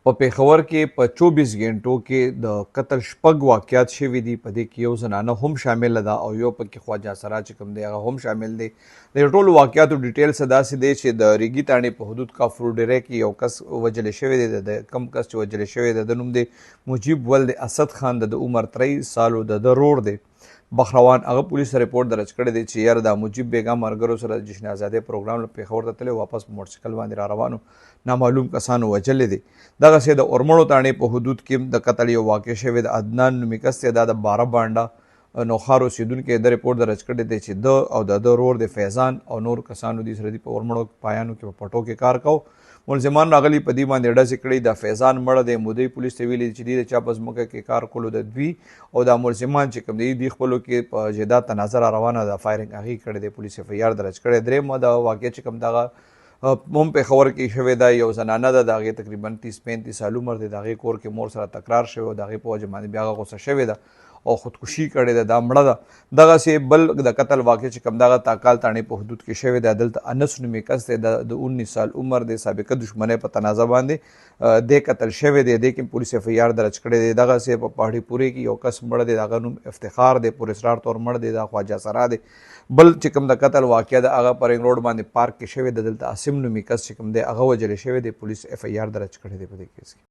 په پېښور کې په 24 غنټو کې د قتل شپږ واقعات شوي دي. په دې کې یو زنانه هم شامله ده او یو پکې خواجه سرا چې کوم دی هغه هم شامل دی. د ټولو واقعاتو ډیټیل څه داسې دی چې د ریګي تاڼې په حدود کافور ډیری کې یو کس وژلی شوی دی. د کم کس چې وژلی شوی دی د نوم دی مجیب ولد اسد خان، د عمر 23 سالو، د رور دی بخروان. هغه پولیس رپورټ درج کړی دی چې یاره دا مجیب بیګا ملګرو سره د جشن ازادۍ پروګرام له پېښور ته تللی، واپس په موټرسایکل باندې را روانو، نامعلوم کسانو وژلی دی. دغسې د اورمړو تاڼې په حدود کې د قتل یو واقع شوی د عدنان نومي کس دی، دا د باره بانډه نوخار اوسېدونکی د رپورټ درج کړی دی چې ده او د رور د فیضان او نور کسانو دي سره دي په اورمړو پایانو کې په پټو کې کار کو. ملزمان راغلي په دې باندې ډزې کړي. د فیضان مړه دی مودی پولیس ته ویلي چې دوی د چا په ځمکه کې کار کولو د دوی او دا ملزمان چې کوم دی دوی خپلو کې په جدا تناظر روانه ده فایرنګ هغې کړی دی. پولیس اف آی آر درج کړی. درېیمه د واقع چې کوم دغه هم پېښور کې شوې ده، یو زنانه ده، د هغې تقریبا 30-35 سال عمر دی، د هغې کور کې مور سره تکرار شوی او د هغې په وجه باندې بیا هغه غوسه شوې ده او خودکشي کړې ده، دا مړه ده. دغسې بل د قتل واقع چې کوم دغه تاکال تاڼې په حدود کې شوی دی، دلته انس نومي کس دی، د 19 سال عمر دی، سابقه دښمنۍ په تنازع باندې دی قتل شوی دی. دې کې پولیس اف آی آر درج کړی دی. دغسې په پاړې پورې کې یو کس مړه دی، د هغه نوم افتخار دی، پر اسرار طور مړ دی، دا خواجه سرا دی. بل چې کوم د قتل واقع ده هغه په رنګ روډ باندې پارک کې شوی دی، دلته عاصم نومي کس چې کوم دی هغه وژلی شوی دی. پولیس اف آی آر درج کړی دی په دې کیس کې.